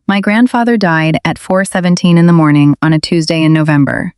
My grandfather died at 4:17 in the morning on a Tuesday in November.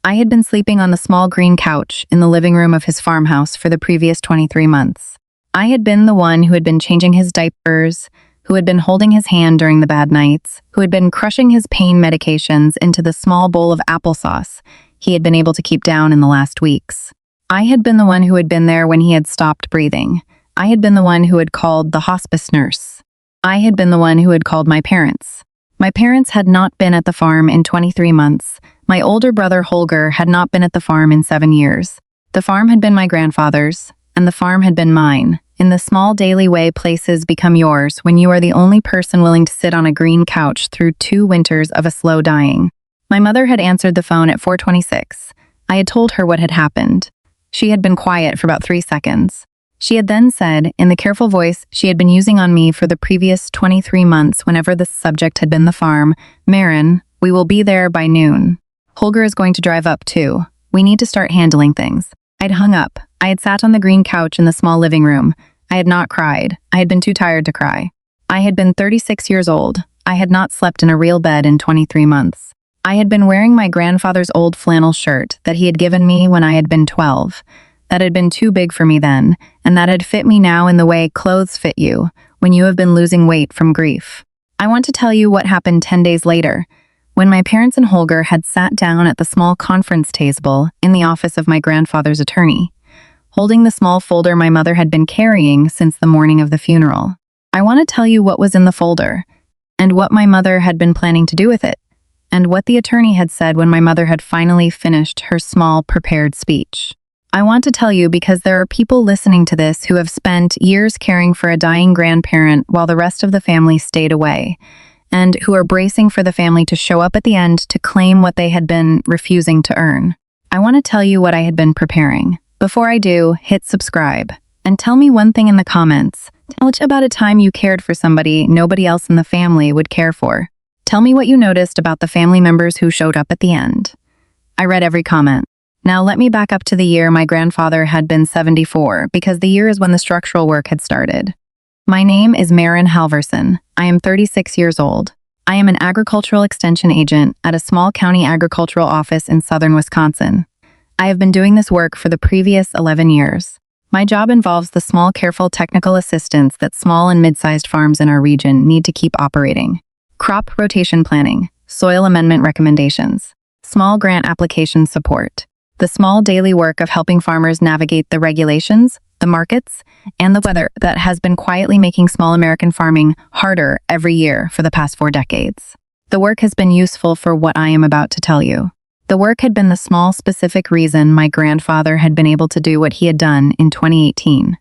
I had been sleeping on the small green couch in the living room of his farmhouse for the previous 23 months. I had been the one who had been changing his diapers, who had been holding his hand during the bad nights, who had been crushing his pain medications into the small bowl of applesauce he had been able to keep down in the last weeks. I had been the one who had been there when he had stopped breathing. I had been the one who had called the hospice nurse. I had been the one who had called my parents. My parents had not been at the farm in 23 months. My older brother Holger had not been at the farm in 7 years. The farm had been my grandfather's, and the farm had been mine. In the small daily way places become yours when you are the only person willing to sit on a green couch through 2 winters of a slow dying. My mother had answered the phone at 4:26. I had told her what had happened. She had been quiet for about 3 seconds. She had then said, in the careful voice she had been using on me for the previous 23 months whenever the subject had been the farm, "Marin, we will be there by noon. Holger is going to drive up too. We need to start handling things." I'd hung up. I had sat on the green couch in the small living room. I had not cried. I had been too tired to cry. I had been 36 years old. I had not slept in a real bed in 23 months. I had been wearing my grandfather's old flannel shirt that he had given me when I had been 12. That had been too big for me then, and that had fit me now in the way clothes fit you when you have been losing weight from grief. I want to tell you what happened 10 days later, when my parents and Holger had sat down at the small conference table in the office of my grandfather's attorney, holding the small folder my mother had been carrying since the morning of the funeral. I want to tell you what was in the folder, and what my mother had been planning to do with it, and what the attorney had said when my mother had finally finished her small prepared speech. I want to tell you because there are people listening to this who have spent years caring for a dying grandparent while the rest of the family stayed away, and who are bracing for the family to show up at the end to claim what they had been refusing to earn. I want to tell you what I had been preparing. Before I do, hit subscribe, and tell me one thing in the comments. Tell us about a time you cared for somebody nobody else in the family would care for. Tell me what you noticed about the family members who showed up at the end. I read every comment. Now let me back up to the year my grandfather had been 74, because the year is when the structural work had started. My name is Marin Halverson. I am 36 years old. I am an agricultural extension agent at a small county agricultural office in southern Wisconsin. I have been doing this work for the previous 11 years. My job involves the small, careful technical assistance that small and mid-sized farms in our region need to keep operating. Crop rotation planning, soil amendment recommendations, small grant application support, the small daily work of helping farmers navigate the regulations, the markets, and the weather that has been quietly making small American farming harder every year for the past 4 decades. The work has been useful for what I am about to tell you. The work had been the small, specific reason my grandfather had been able to do what he had done in 2018,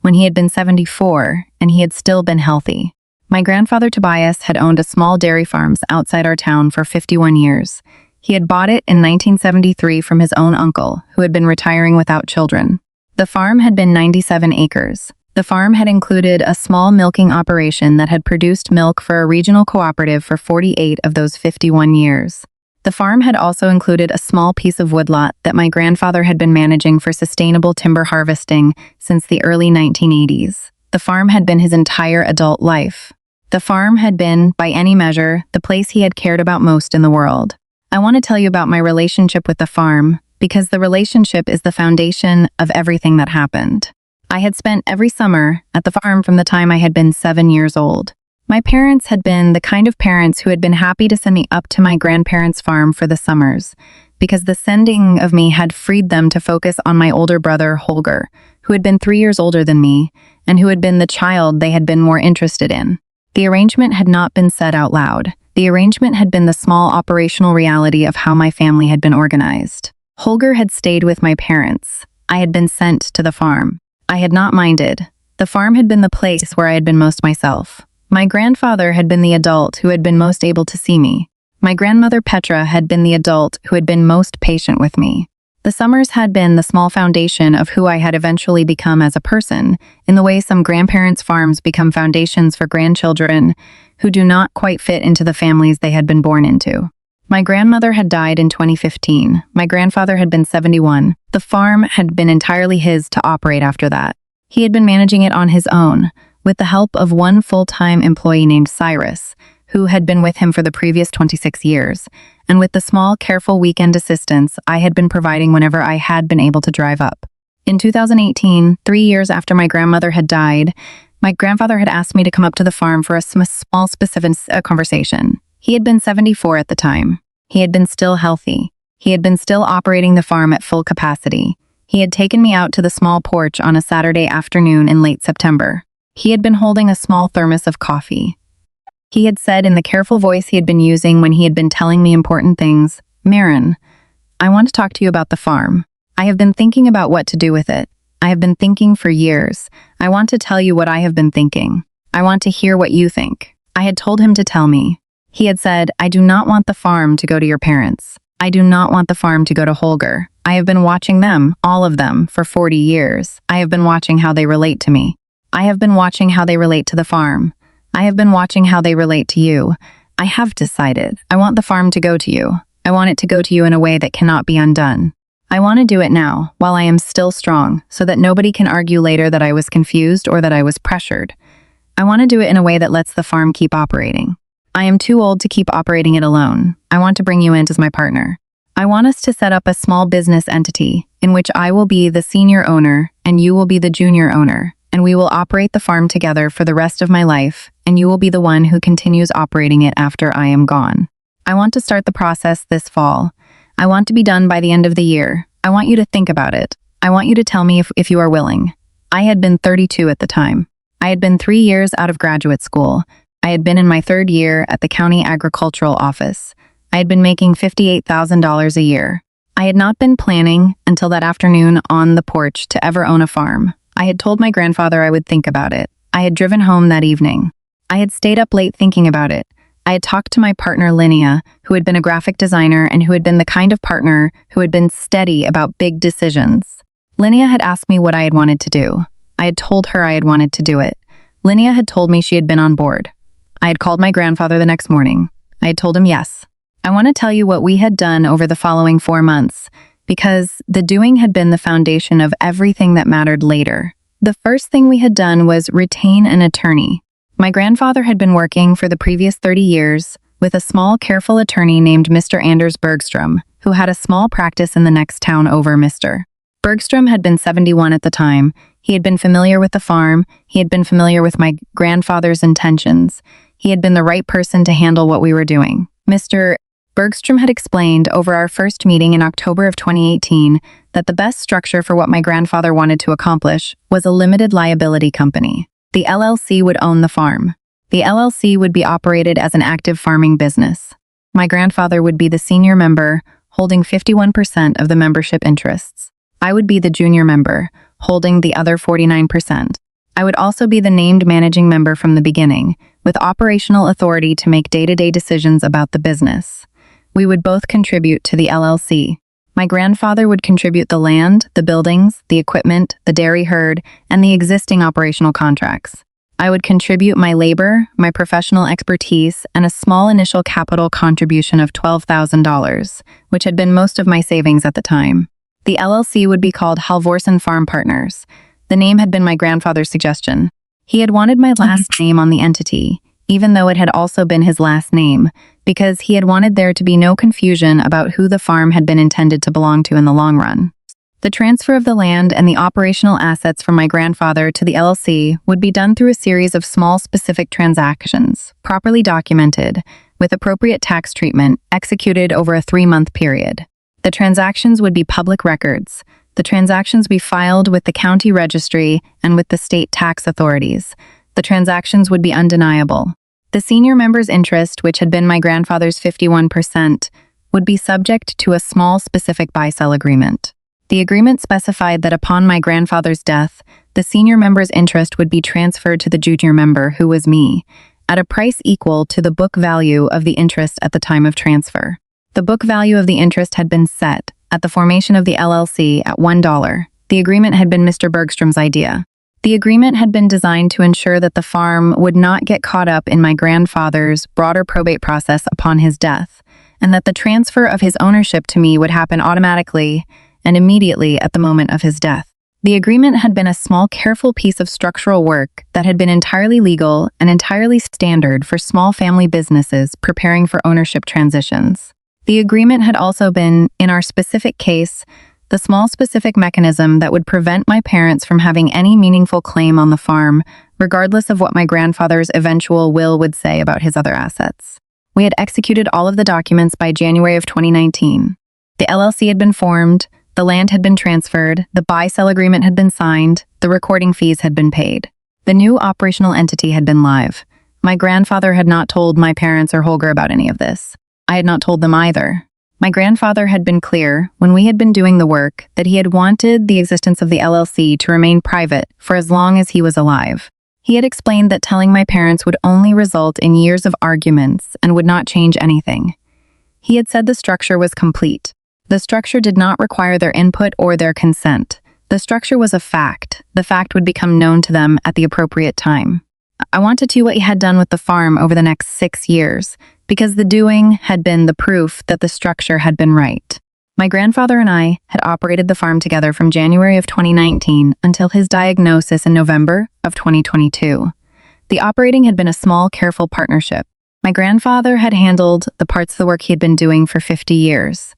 when he had been 74 and he had still been healthy. My grandfather Tobias had owned a small dairy farms outside our town for 51 years. He had bought it in 1973 from his own uncle, who had been retiring without children. The farm had been 97 acres. The farm had included a small milking operation that had produced milk for a regional cooperative for 48 of those 51 years. The farm had also included a small piece of woodlot that my grandfather had been managing for sustainable timber harvesting since the early 1980s. The farm had been his entire adult life. The farm had been, by any measure, the place he had cared about most in the world. I want to tell you about my relationship with the farm, because the relationship is the foundation of everything that happened. I had spent every summer at the farm from the time I had been 7 years old. My parents had been the kind of parents who had been happy to send me up to my grandparents' farm for the summers, because the sending of me had freed them to focus on my older brother, Holger, who had been 3 years older than me, and who had been the child they had been more interested in. The arrangement had not been said out loud. The arrangement had been the small operational reality of how my family had been organized. Holger had stayed with my parents. I had been sent to the farm. I had not minded. The farm had been the place where I had been most myself. My grandfather had been the adult who had been most able to see me. My grandmother Petra had been the adult who had been most patient with me. The summers had been the small foundation of who I had eventually become as a person, in the way some grandparents' farms become foundations for grandchildren who do not quite fit into the families they had been born into. My grandmother had died in 2015. My grandfather had been 71. The farm had been entirely his to operate after that. He had been managing it on his own, with the help of one full-time employee named Cyrus, who had been with him for the previous 26 years, and with the small, careful weekend assistance I had been providing whenever I had been able to drive up. In 2018, 3 years after my grandmother had died, my grandfather had asked me to come up to the farm for a small, specific conversation. He had been 74 at the time. He had been still healthy. He had been still operating the farm at full capacity. He had taken me out to the small porch on a Saturday afternoon in late September. He had been holding a small thermos of coffee. He had said in the careful voice he had been using when he had been telling me important things, "Marin, I want to talk to you about the farm. I have been thinking about what to do with it. I have been thinking for years. I want to tell you what I have been thinking. I want to hear what you think." I had told him to tell me. He had said, "I do not want the farm to go to your parents. I do not want the farm to go to Holger. I have been watching them, all of them, for 40 years. I have been watching how they relate to me. I have been watching how they relate to the farm. I have been watching how they relate to you. I have decided. I want the farm to go to you. I want it to go to you in a way that cannot be undone. I want to do it now, while I am still strong, so that nobody can argue later that I was confused or that I was pressured. I want to do it in a way that lets the farm keep operating. I am too old to keep operating it alone. I want to bring you in as my partner. I want us to set up a small business entity in which I will be the senior owner and you will be the junior owner, and we will operate the farm together for the rest of my life, and you will be the one who continues operating it after I am gone. I want to start the process this fall. I want to be done by the end of the year. I want you to think about it. I want you to tell me if you are willing." I had been 32 at the time. I had been 3 years out of graduate school. I had been in my 3rd year at the county agricultural office. I had been making $58,000 a year. I had not been planning until that afternoon on the porch to ever own a farm. I had told my grandfather I would think about it. I had driven home that evening. I had stayed up late thinking about it. I had talked to my partner Linnea, who had been a graphic designer and who had been the kind of partner who had been steady about big decisions. Linnea had asked me what I had wanted to do. I had told her I had wanted to do it. Linnea had told me she had been on board. I had called my grandfather the next morning. I had told him yes. I want to tell you what we had done over the following 4 months, because the doing had been the foundation of everything that mattered later. The first thing we had done was retain an attorney. My grandfather had been working for the previous 30 years with a small, careful attorney named Mr. Anders Bergstrom, who had a small practice in the next town over. Mr. Bergstrom had been 71 at the time. He had been familiar with the farm. He had been familiar with my grandfather's intentions. He had been the right person to handle what we were doing. Mr. Bergstrom had explained over our first meeting in October of 2018 that the best structure for what my grandfather wanted to accomplish was a limited liability company. The LLC would own the farm. The LLC would be operated as an active farming business. My grandfather would be the senior member, holding 51% of the membership interests. I would be the junior member, holding the other 49%. I would also be the named managing member from the beginning, with operational authority to make day-to-day decisions about the business. We would both contribute to the LLC. My grandfather would contribute the land, the buildings, the equipment, the dairy herd, and the existing operational contracts. I would contribute my labor, my professional expertise, and a small initial capital contribution of $12,000, which had been most of my savings at the time. The LLC would be called Halvorsen Farm Partners. The name had been my grandfather's suggestion. He had wanted my last name on the entity, even though it had also been his last name, because he had wanted there to be no confusion about who the farm had been intended to belong to in the long run. The transfer of the land and the operational assets from my grandfather to the LLC would be done through a series of small specific transactions, properly documented, with appropriate tax treatment, executed over a 3-month period. The transactions would be public records. The transactions be filed with the county registry and with the state tax authorities. The transactions would be undeniable. The senior member's interest, which had been my grandfather's 51%, would be subject to a small specific buy-sell agreement. The agreement specified that upon my grandfather's death, the senior member's interest would be transferred to the junior member, who was me, at a price equal to the book value of the interest at the time of transfer. The book value of the interest had been set, at the formation of the LLC, at $1. The agreement had been Mr. Bergstrom's idea. The agreement had been designed to ensure that the farm would not get caught up in my grandfather's broader probate process upon his death, and that the transfer of his ownership to me would happen automatically and immediately at the moment of his death. The agreement had been a small, careful piece of structural work that had been entirely legal and entirely standard for small family businesses preparing for ownership transitions. The agreement had also been, in our specific case, the small specific mechanism that would prevent my parents from having any meaningful claim on the farm, regardless of what my grandfather's eventual will would say about his other assets. We had executed all of the documents by January of 2019. The LLC had been formed, the land had been transferred, the buy-sell agreement had been signed, the recording fees had been paid. The new operational entity had been live. My grandfather had not told my parents or Holger about any of this. I had not told them either. My grandfather had been clear, when we had been doing the work, that he had wanted the existence of the LLC to remain private for as long as he was alive. He had explained that telling my parents would only result in years of arguments and would not change anything. He had said the structure was complete. The structure did not require their input or their consent. The structure was a fact. The fact would become known to them at the appropriate time. I wanted to see what he had done with the farm over the next 6 years, because the doing had been the proof that the structure had been right. My grandfather and I had operated the farm together from January of 2019 until his diagnosis in November of 2022. The operating had been a small, careful partnership. My grandfather had handled the parts of the work he had been doing for 50 years.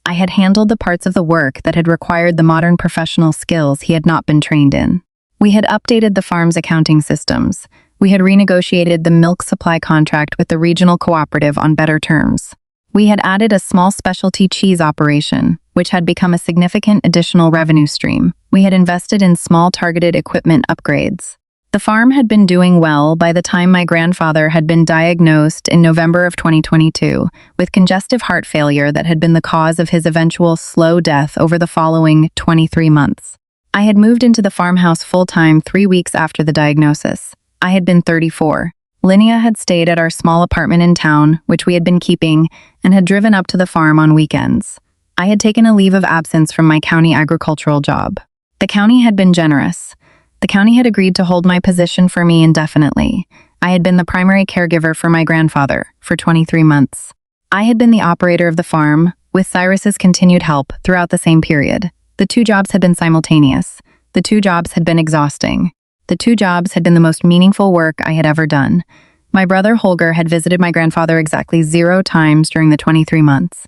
I had handled the parts of the work that had required the modern professional skills he had not been trained in. We had updated the farm's accounting systems. We had renegotiated the milk supply contract with the regional cooperative on better terms. We had added a small specialty cheese operation, which had become a significant additional revenue stream. We had invested in small targeted equipment upgrades. The farm had been doing well by the time my grandfather had been diagnosed in November of 2022 with congestive heart failure that had been the cause of his eventual slow death over the following 23 months. I had moved into the farmhouse full-time 3 weeks after the diagnosis. I had been 34. Linnea had stayed at our small apartment in town, which we had been keeping, and had driven up to the farm on weekends. I had taken a leave of absence from my county agricultural job. The county had been generous. The county had agreed to hold my position for me indefinitely. I had been the primary caregiver for my grandfather for 23 months. I had been the operator of the farm, with Cyrus's continued help throughout the same period. The 2 jobs had been simultaneous. The 2 jobs had been exhausting. The 2 jobs had been the most meaningful work I had ever done. My brother Holger had visited my grandfather exactly 0 times during the 23 months.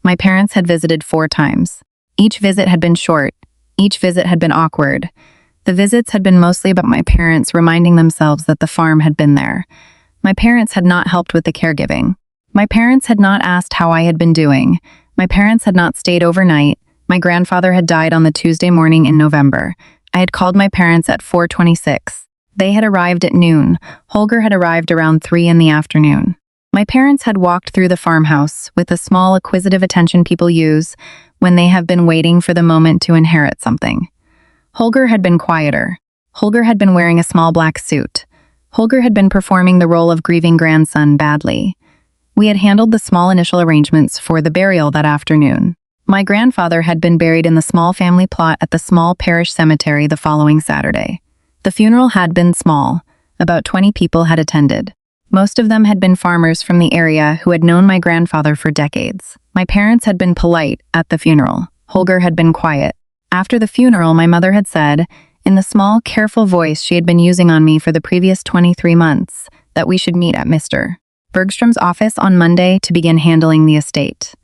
My parents had visited 4 times. Each visit had been short. Each visit had been awkward. The visits had been mostly about my parents reminding themselves that the farm had been there. My parents had not helped with the caregiving. My parents had not asked how I had been doing. My parents had not stayed overnight. My grandfather had died on the Tuesday morning in November. I had called my parents at 4:26. They had arrived at noon. Holger had arrived around 3 in the afternoon. My parents had walked through the farmhouse with the small acquisitive attention people use when they have been waiting for the moment to inherit something. Holger had been quieter. Holger had been wearing a small black suit. Holger had been performing the role of grieving grandson badly. We had handled the small initial arrangements for the burial that afternoon. My grandfather had been buried in the small family plot at the small parish cemetery the following Saturday. The funeral had been small. About 20 people had attended. Most of them had been farmers from the area who had known my grandfather for decades. My parents had been polite at the funeral. Holger had been quiet. After the funeral, my mother had said, in the small, careful voice she had been using on me for the previous 23 months, that we should meet at Mr. Bergstrom's office on Monday to begin handling the estate.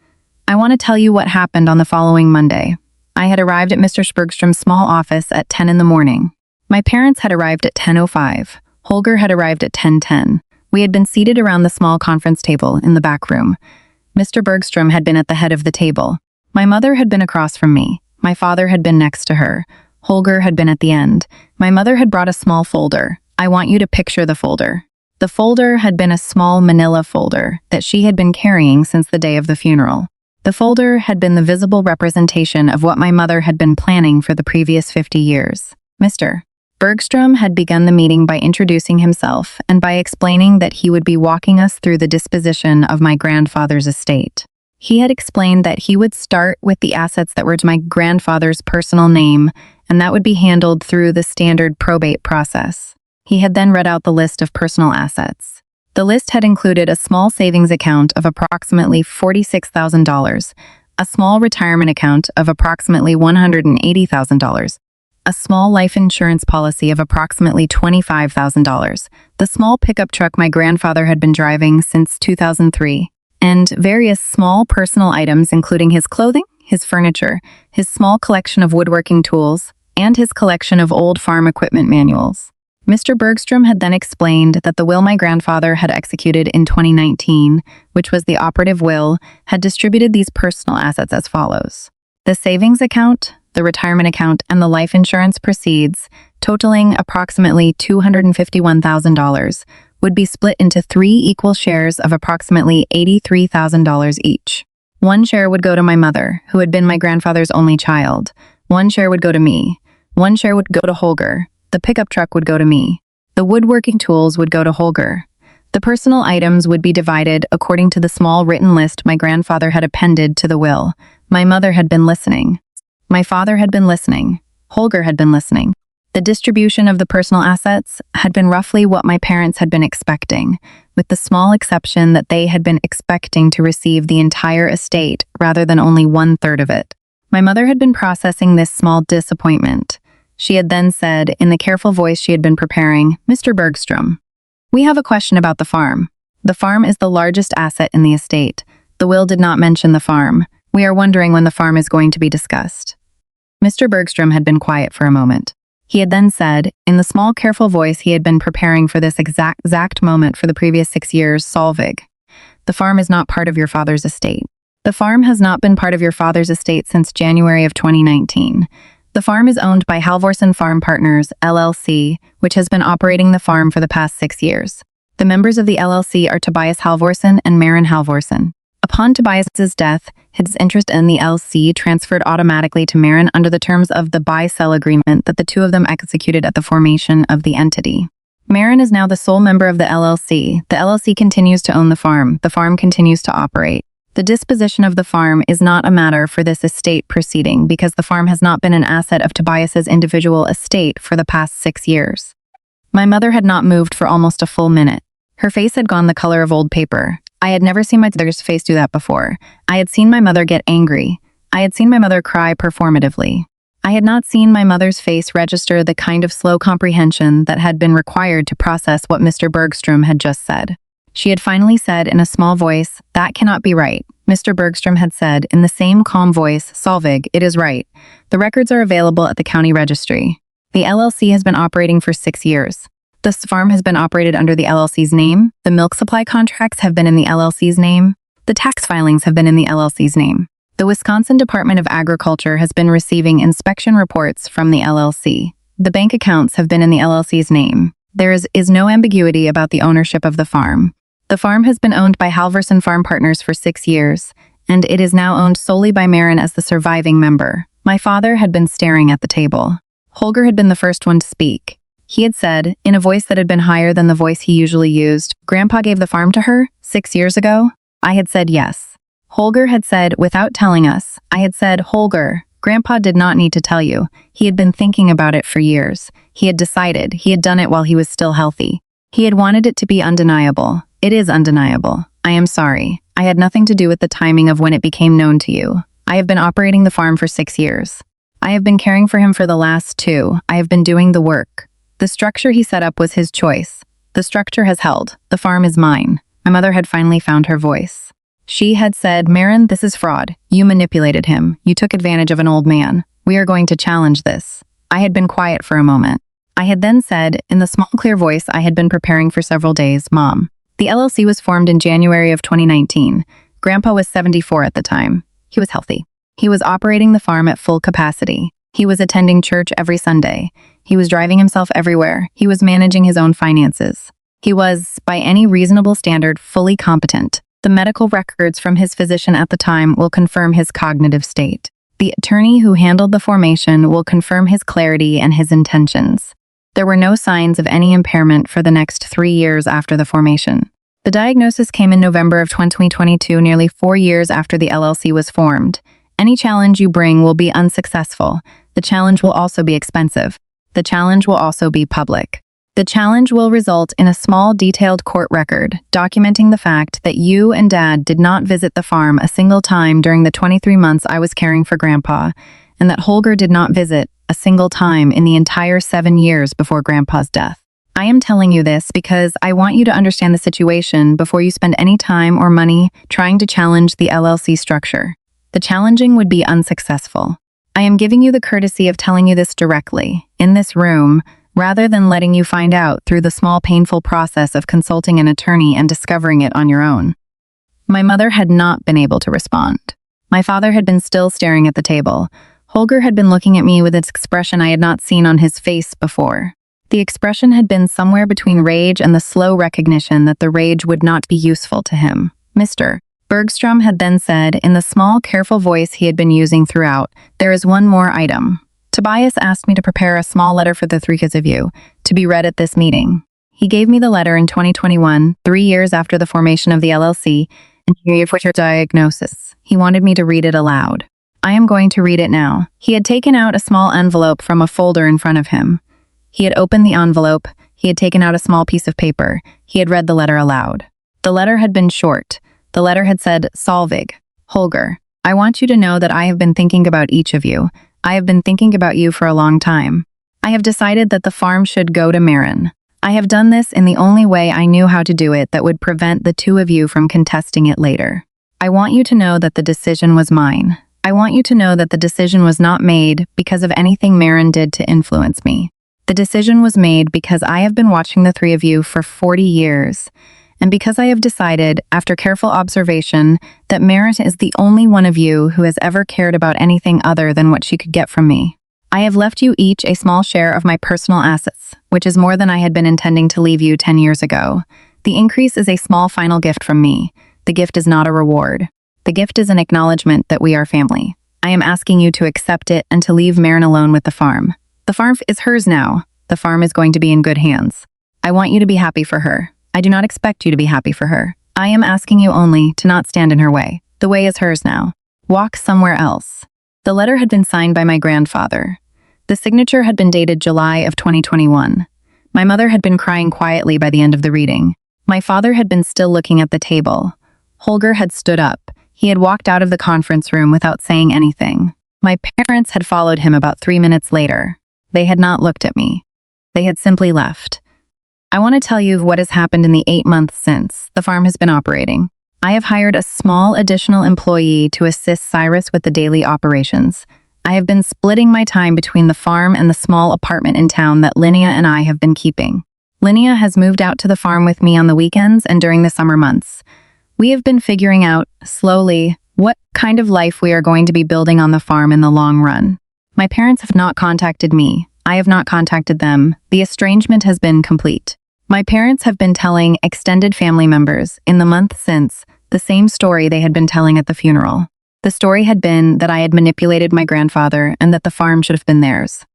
I want to tell you what happened on the following Monday. I had arrived at Mr. Bergstrom's small office at 10 in the morning. My parents had arrived at 10:05. Holger had arrived at 10:10. We had been seated around the small conference table in the back room. Mr. Bergstrom had been at the head of the table. My mother had been across from me. My father had been next to her. Holger had been at the end. My mother had brought a small folder. I want you to picture the folder. The folder had been a small manila folder that she had been carrying since the day of the funeral. The folder had been the visible representation of what my mother had been planning for the previous 50 years. Mr. Bergstrom had begun the meeting by introducing himself and by explaining that he would be walking us through the disposition of my grandfather's estate. He had explained that he would start with the assets that were to my grandfather's personal name, and that would be handled through the standard probate process. He had then read out the list of personal assets. The list had included a small savings account of approximately $46,000, a small retirement account of approximately $180,000, a small life insurance policy of approximately $25,000, the small pickup truck my grandfather had been driving since 2003, and various small personal items including his clothing, his furniture, his small collection of woodworking tools, and his collection of old farm equipment manuals. Mr. Bergstrom had then explained that the will my grandfather had executed in 2019, which was the operative will, had distributed these personal assets as follows. The savings account, the retirement account, and the life insurance proceeds, totaling approximately $251,000, would be split into 3 equal shares of approximately $83,000 each. 1 share would go to my mother, who had been my grandfather's only child. 1 share would go to me. 1 share would go to Holger. The pickup truck would go to me. The woodworking tools would go to Holger. The personal items would be divided according to the small written list my grandfather had appended to the will. My mother had been listening. My father had been listening. Holger had been listening. The distribution of the personal assets had been roughly what my parents had been expecting, with the small exception that they had been expecting to receive the entire estate rather than only 1/3 of it. My mother had been processing this small disappointment. She had then said, in the careful voice she had been preparing, "Mr. Bergstrom, we have a question about the farm. The farm is the largest asset in the estate. The will did not mention the farm. We are wondering when the farm is going to be discussed." Mr. Bergstrom had been quiet for a moment. He had then said, in the small careful voice he had been preparing for this exact moment for the previous 6 years, "Solvig, the farm is not part of your father's estate. The farm has not been part of your father's estate since January of 2019. The farm is owned by Halvorsen Farm Partners, LLC, which has been operating the farm for the past 6 years. The members of the LLC are Tobias Halvorsen and Maren Halvorsen. Upon Tobias's death, his interest in the LLC transferred automatically to Maren under the terms of the buy-sell agreement that the two of them executed at the formation of the entity. Maren is now the sole member of the LLC. The LLC continues to own the farm. The farm continues to operate. The disposition of the farm is not a matter for this estate proceeding because the farm has not been an asset of Tobias's individual estate for the past 6 years. My mother had not moved for almost a full minute. Her face had gone the color of old paper. I had never seen my mother's face do that before. I had seen my mother get angry. I had seen my mother cry performatively. I had not seen my mother's face register the kind of slow comprehension that had been required to process what Mr. Bergstrom had just said. She had finally said in a small voice, "That cannot be right." Mr. Bergstrom had said in the same calm voice, "Solvig, it is right. The records are available at the county registry. The LLC has been operating for 6 years. This farm has been operated under the LLC's name. The milk supply contracts have been in the LLC's name. The tax filings have been in the LLC's name. The Wisconsin Department of Agriculture has been receiving inspection reports from the LLC. The bank accounts have been in the LLC's name. There is no ambiguity about the ownership of the farm. The farm has been owned by Halvorsen Farm Partners for 6 years, and it is now owned solely by Maren as the surviving member." My father had been staring at the table. Holger had been the first one to speak. He had said, in a voice that had been higher than the voice he usually used, "Grandpa gave the farm to her 6 years ago?" I had said yes. Holger had said, without telling us. I had said, "Holger, Grandpa did not need to tell you. He had been thinking about it for years. He had decided. He had done it while he was still healthy. He had wanted it to be undeniable. It is undeniable. I am sorry. I had nothing to do with the timing of when it became known to you. I have been operating the farm for 6 years. I have been caring for him for the last 2. I have been doing the work. The structure he set up was his choice. The structure has held. The farm is mine." My mother had finally found her voice. She had said, "Maren, this is fraud. You manipulated him. You took advantage of an old man. We are going to challenge this." I had been quiet for a moment. I had then said, in the small clear voice I had been preparing for several days, "Mom, the LLC was formed in January of 2019. Grandpa was 74 at the time. He was healthy. He was operating the farm at full capacity. He was attending church every Sunday. He was driving himself everywhere. He was managing his own finances. He was, by any reasonable standard, fully competent. The medical records from his physician at the time will confirm his cognitive state. The attorney who handled the formation will confirm his clarity and his intentions. There were no signs of any impairment for the next 3 years after the formation. The diagnosis came in November of 2022, nearly 4 years after the LLC was formed. Any challenge you bring will be unsuccessful. The challenge will also be expensive. The challenge will also be public. The challenge will result in a small detailed court record documenting the fact that you and Dad did not visit the farm a single time during the 23 months I was caring for Grandpa, and that Holger did not visit a single time in the entire 7 years before Grandpa's death. I am telling you this because I want you to understand the situation before you spend any time or money trying to challenge the LLC structure. The challenging would be unsuccessful. I am giving you the courtesy of telling you this directly, in this room, rather than letting you find out through the small painful process of consulting an attorney and discovering it on your own. My mother had not been able to respond. My father had been still staring at the table. Holger had been looking at me with an expression I had not seen on his face before. The expression had been somewhere between rage and the slow recognition that the rage would not be useful to him. Mr. Bergstrom had then said, in the small, careful voice he had been using throughout, "There is one more item. Tobias asked me to prepare a small letter for the three kids of you, to be read at this meeting. He gave me the letter in 2021, 3 years after the formation of the LLC, and year of which her diagnosis. He wanted me to read it aloud. I am going to read it now." He had taken out a small envelope from a folder in front of him. He had opened the envelope. He had taken out a small piece of paper. He had read the letter aloud. The letter had been short. The letter had said, "Solvig, Holger, I want you to know that I have been thinking about each of you. I have been thinking about you for a long time. I have decided that the farm should go to Marin. I have done this in the only way I knew how to do it that would prevent the two of you from contesting it later. I want you to know that the decision was mine. I want you to know that the decision was not made because of anything Marin did to influence me. The decision was made because I have been watching the three of you for 40 years, and because I have decided, after careful observation, that Marin is the only one of you who has ever cared about anything other than what she could get from me. I have left you each a small share of my personal assets, which is more than I had been intending to leave you 10 years ago. The increase is a small final gift from me. The gift is not a reward. The gift is an acknowledgement that we are family. I am asking you to accept it and to leave Marin alone with the farm. The farm is hers now. The farm is going to be in good hands. I want you to be happy for her. I do not expect you to be happy for her. I am asking you only to not stand in her way. The way is hers now. Walk somewhere else." The letter had been signed by my grandfather. The signature had been dated July of 2021. My mother had been crying quietly by the end of the reading. My father had been still looking at the table. Holger had stood up. He had walked out of the conference room without saying anything. My parents had followed him about 3 minutes later. They had not looked at me. They had simply left. I want to tell you what has happened in the 8 months since the farm has been operating. I have hired a small additional employee to assist Cyrus with the daily operations. I have been splitting my time between the farm and the small apartment in town that Linnea and I have been keeping. Linnea has moved out to the farm with me on the weekends and during the summer months. We have been figuring out, slowly, what kind of life we are going to be building on the farm in the long run. My parents have not contacted me. I have not contacted them. The estrangement has been complete. My parents have been telling extended family members, in the month since, the same story they had been telling at the funeral. The story had been that I had manipulated my grandfather and that the farm should have been theirs.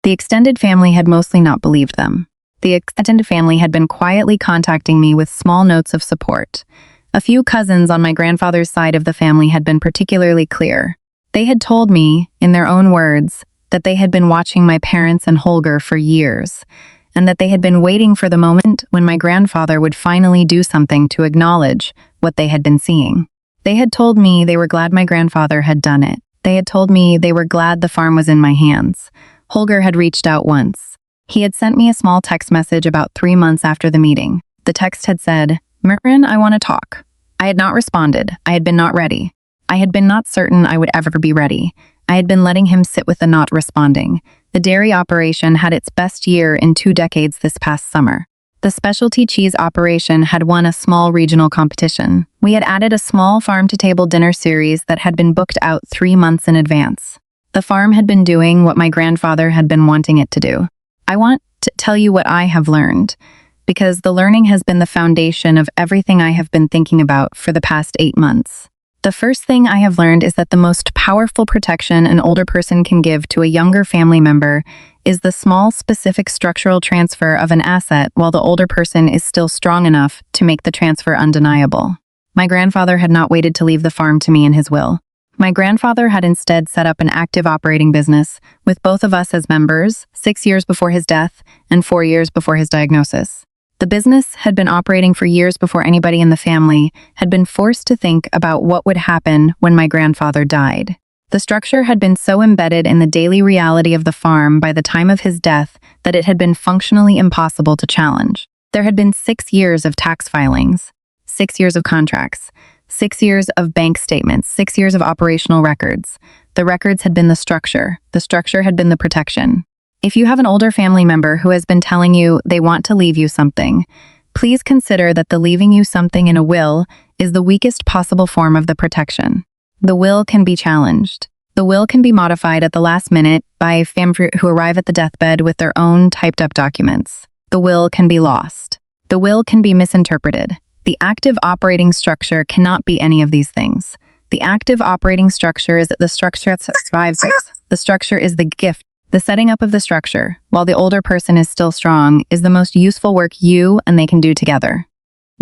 The extended family had mostly not believed them. The extended family had been quietly contacting me with small notes of support. A few cousins on my grandfather's side of the family had been particularly clear. They had told me, in their own words, that they had been watching my parents and Holger for years, and that they had been waiting for the moment when my grandfather would finally do something to acknowledge what they had been seeing. They had told me they were glad my grandfather had done it. They had told me they were glad the farm was in my hands. Holger had reached out once. He had sent me a small text message about 3 months after the meeting. The text had said, "Marin, I want to talk." I had not responded. I had been not ready. I had been not certain I would ever be ready. I had been letting him sit with the not responding. The dairy operation had its best year in 2 decades this past summer. The specialty cheese operation had won a small regional competition. We had added a small farm-to-table dinner series that had been booked out 3 months in advance. The farm had been doing what my grandfather had been wanting it to do. I want to tell you what I have learned, because the learning has been the foundation of everything I have been thinking about for the past 8 months. The first thing I have learned is that the most powerful protection an older person can give to a younger family member is the small, specific structural transfer of an asset while the older person is still strong enough to make the transfer undeniable. My grandfather had not waited to leave the farm to me in his will. My grandfather had instead set up an active operating business, with both of us as members, 6 years before his death and 4 years before his diagnosis. The business had been operating for years before anybody in the family had been forced to think about what would happen when my grandfather died. The structure had been so embedded in the daily reality of the farm by the time of his death that it had been functionally impossible to challenge. There had been 6 years of tax filings, 6 years of contracts, 6 years of bank statements, 6 years of operational records. The records had been the structure had been the protection. If you have an older family member who has been telling you they want to leave you something, please consider that the leaving you something in a will is the weakest possible form of the protection. The will can be challenged. The will can be modified at the last minute by family who arrive at the deathbed with their own typed-up documents. The will can be lost. The will can be misinterpreted. The active operating structure cannot be any of these things. The active operating structure is the structure that survives. The structure is the gift. The setting up of the structure, while the older person is still strong, is the most useful work you and they can do together.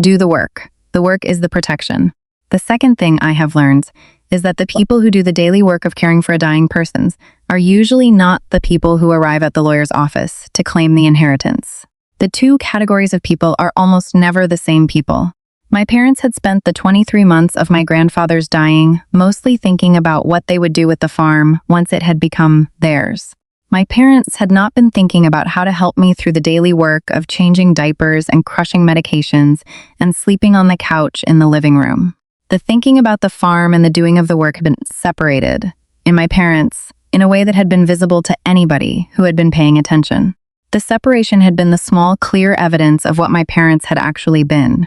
Do the work. The work is the protection. The second thing I have learned is that the people who do the daily work of caring for a dying person are usually not the people who arrive at the lawyer's office to claim the inheritance. The two categories of people are almost never the same people. My parents had spent the 23 months of my grandfather's dying mostly thinking about what they would do with the farm once it had become theirs. My parents had not been thinking about how to help me through the daily work of changing diapers and crushing medications and sleeping on the couch in the living room. The thinking about the farm and the doing of the work had been separated, in my parents, in a way that had been visible to anybody who had been paying attention. The separation had been the small, clear evidence of what my parents had actually been.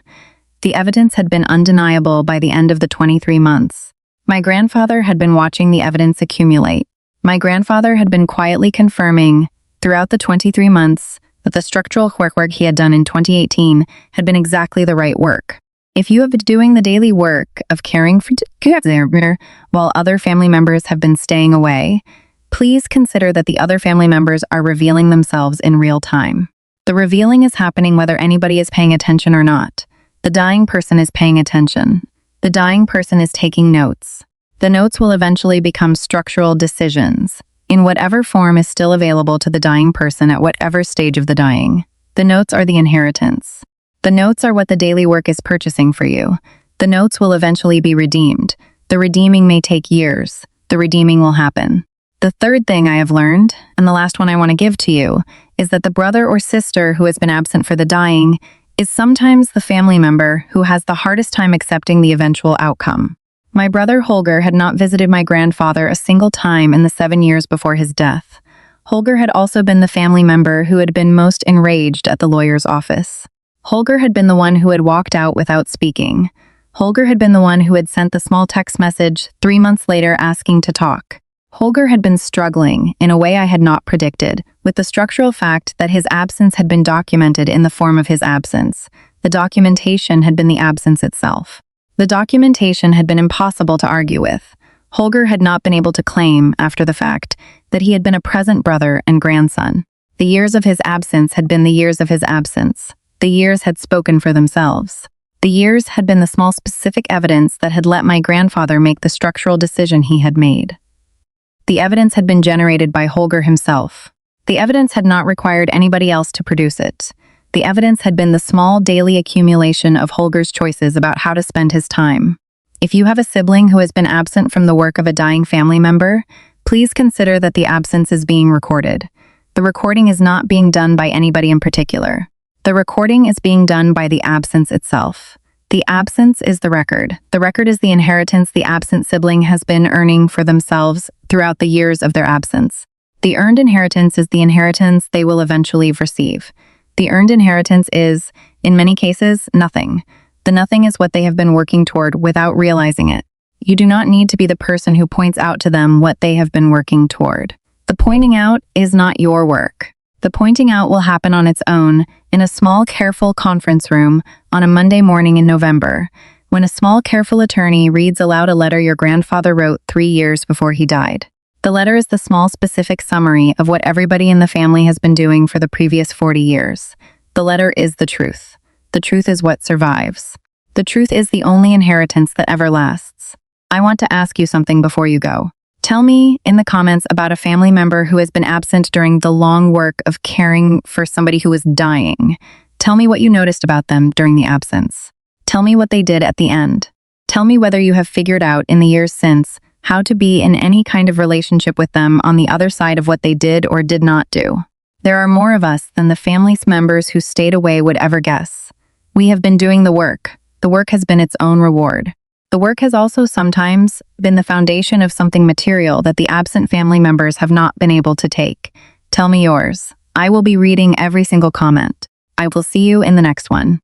The evidence had been undeniable by the end of the 23 months. My grandfather had been watching the evidence accumulate. My grandfather had been quietly confirming, throughout the 23 months, that the structural work he had done in 2018 had been exactly the right work. If you have been doing the daily work of caring for while other family members have been staying away, please consider that the other family members are revealing themselves in real time. The revealing is happening whether anybody is paying attention or not. The dying person is paying attention. The dying person is taking notes. The notes will eventually become structural decisions, in whatever form is still available to the dying person at whatever stage of the dying. The notes are the inheritance. The notes are what the daily work is purchasing for you. The notes will eventually be redeemed. The redeeming may take years. The redeeming will happen. The third thing I have learned, and the last one I want to give to you, is that the brother or sister who has been absent for the dying is sometimes the family member who has the hardest time accepting the eventual outcome. My brother Holger had not visited my grandfather a single time in the 7 years before his death. Holger had also been the family member who had been most enraged at the lawyer's office. Holger had been the one who had walked out without speaking. Holger had been the one who had sent the small text message 3 months later asking to talk. Holger had been struggling, in a way I had not predicted, with the structural fact that his absence had been documented in the form of his absence. The documentation had been the absence itself. The documentation had been impossible to argue with. Holger had not been able to claim, after the fact, that he had been a present brother and grandson. The years of his absence had been the years of his absence. The years had spoken for themselves. The years had been the small specific evidence that had let my grandfather make the structural decision he had made. The evidence had been generated by Holger himself. The evidence had not required anybody else to produce it. The evidence had been the small daily accumulation of Holger's choices about how to spend his time. If you have a sibling who has been absent from the work of a dying family member, please consider that the absence is being recorded. The recording is not being done by anybody in particular. The recording is being done by the absence itself. The absence is the record. The record is the inheritance the absent sibling has been earning for themselves throughout the years of their absence. The earned inheritance is the inheritance they will eventually receive. The earned inheritance is, in many cases, nothing. The nothing is what they have been working toward without realizing it. You do not need to be the person who points out to them what they have been working toward. The pointing out is not your work. The pointing out will happen on its own in a small, careful conference room on a Monday morning in November, when a small, careful attorney reads aloud a letter your grandfather wrote 3 years before he died. The letter is the small, specific summary of what everybody in the family has been doing for the previous 40 years. The letter is the truth. The truth is what survives. The truth is the only inheritance that ever lasts. I want to ask you something before you go. Tell me in the comments about a family member who has been absent during the long work of caring for somebody who is dying. Tell me what you noticed about them during the absence. Tell me what they did at the end. Tell me whether you have figured out in the years since how to be in any kind of relationship with them on the other side of what they did or did not do. There are more of us than the family's members who stayed away would ever guess. We have been doing the work. The work has been its own reward. The work has also sometimes been the foundation of something material that the absent family members have not been able to take. Tell me yours. I will be reading every single comment. I will see you in the next one.